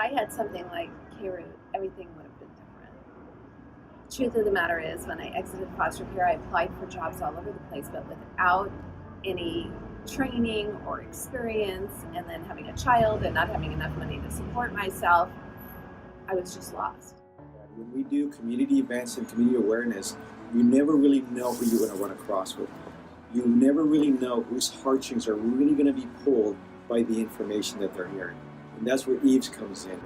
I had something like KHERUT, everything would have been different. Truth of the matter is, when I exited foster care, I applied for jobs all over the place, but without any training or experience, and then having a child and not having enough money to support myself, I was just lost. When we do community events and community awareness, you never really know who you're going to run across with. You never really know whose heartstrings are really going to be pulled by the information that they're hearing. And that's where Eve's comes in.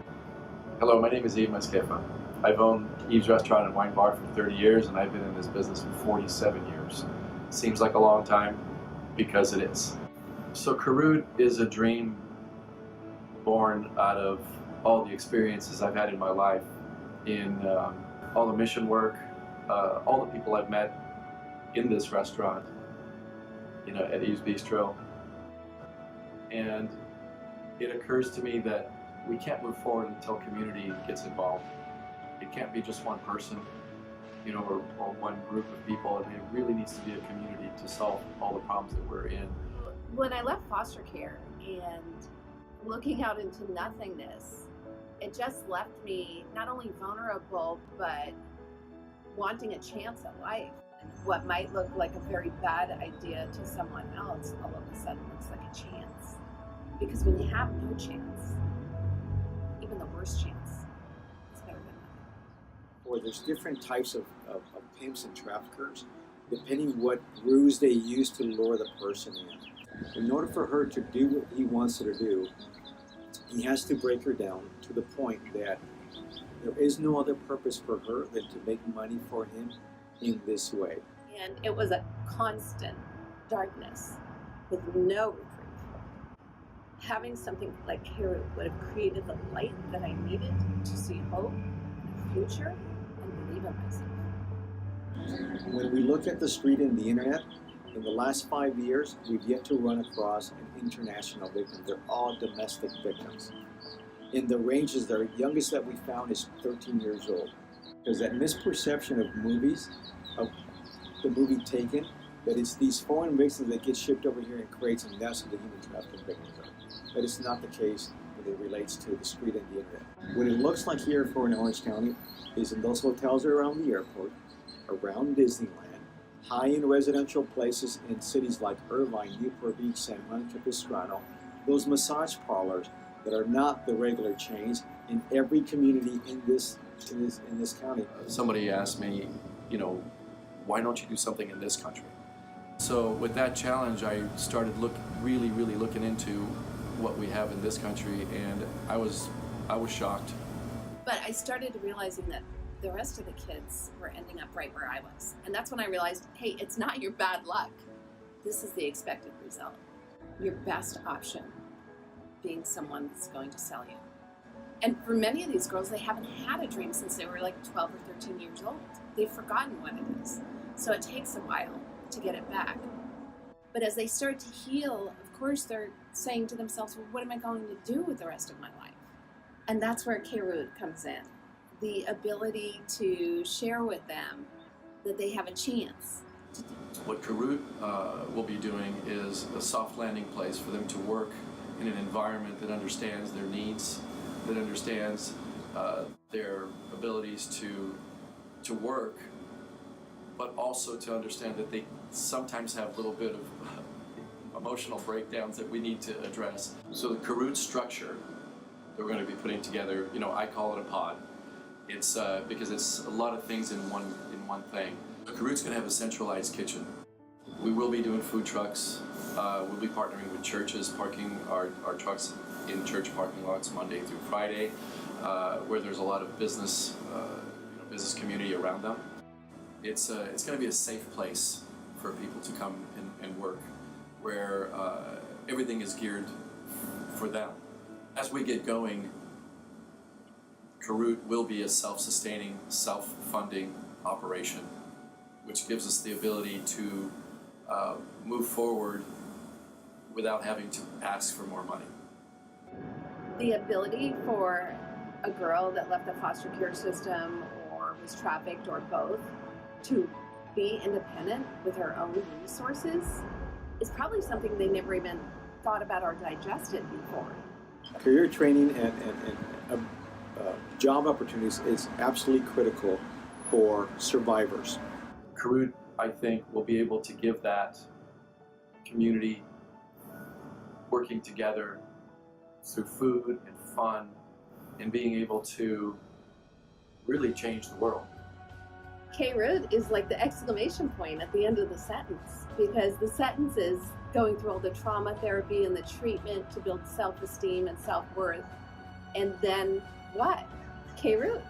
Hello, my name is Eve Masquefa. I've owned Eve's Restaurant and Wine Bar for 30 years, and I've been in this business for 47 years. Seems like a long time, because it is. So KHERUT is a dream born out of all the experiences I've had in my life, in all the mission work, all the people I've met in this restaurant, at Eve's Bistro. And it occurs to me that we can't move forward until community gets involved. It can't be just one person, or one group of people. I mean, it really needs to be a community to solve all the problems that we're in. When I left foster care and looking out into nothingness, it just left me not only vulnerable, but wanting a chance at life. What might look like a very bad idea to someone else, all of a sudden looks like a chance. Because when you have no chance, even the worst chance is better than nothing. Or there's different types of pimps and traffickers, depending what ruse they use to lure the person in. In order for her to do what he wants her to do, he has to break her down to the point that there is no other purpose for her than to make money for him in this way. And it was a constant darkness with no reprieve. Having something like KHERUT would have created the light that I needed to see hope and a future and believe in myself. When we look at the street and the internet, in the last 5 years, we've yet to run across an international victim. They're all domestic victims. In the ranges, the youngest that we found is 13 years old. There's that misperception of movies, of the movie Taken, that it's these foreign victims that get shipped over here in crates, and that's what the human trafficking victims are. But it's not the case when it relates to the street and the internet. What it looks like here for in Orange County is in those hotels around the airport, around Disneyland, high-end residential places in cities like Irvine, Newport Beach, San Juan Capistrano, those massage parlors that are not the regular chains in every community in this county. Somebody asked me, why don't you do something in this country? So with that challenge, I started really looking into what we have in this country, and I was shocked. But I started realizing that the rest of the kids were ending up right where I was. And that's when I realized, hey, it's not your bad luck. This is the expected result. Your best option being someone that's going to sell you. And for many of these girls, they haven't had a dream since they were like 12 or 13 years old. They've forgotten what it is. So it takes a while to get it back. But as they start to heal, of course, they're saying to themselves, well, what am I going to do with the rest of my life? And that's where KHERUT comes in. The ability to share with them that they have a chance. What KHERUT will be doing is a soft landing place for them to work in an environment that understands their needs, that understands their abilities to work, but also to understand that they sometimes have a little bit of emotional breakdowns that we need to address. So the KHERUT structure that we're going to be putting together, I call it a pod. It's because it's a lot of things in one thing. KHERUT's going to have a centralized kitchen. We will be doing food trucks. We'll be partnering with churches, parking our trucks in church parking lots Monday through Friday, where there's a lot of business community around them. It's going to be a safe place for people to come and work, where everything is geared for them. As we get going, KHERUT will be a self-sustaining, self-funding operation, which gives us the ability to move forward without having to ask for more money. The ability for a girl that left the foster care system or was trafficked or both to be independent with her own resources is probably something they never even thought about or digested before. Career training and job opportunities is absolutely critical for survivors. KHERUT, I think, will be able to give that community working together through food and fun and being able to really change the world. KHERUT is like the exclamation point at the end of the sentence, because the sentence is going through all the trauma therapy and the treatment to build self-esteem and self-worth. And then what? KHERUT.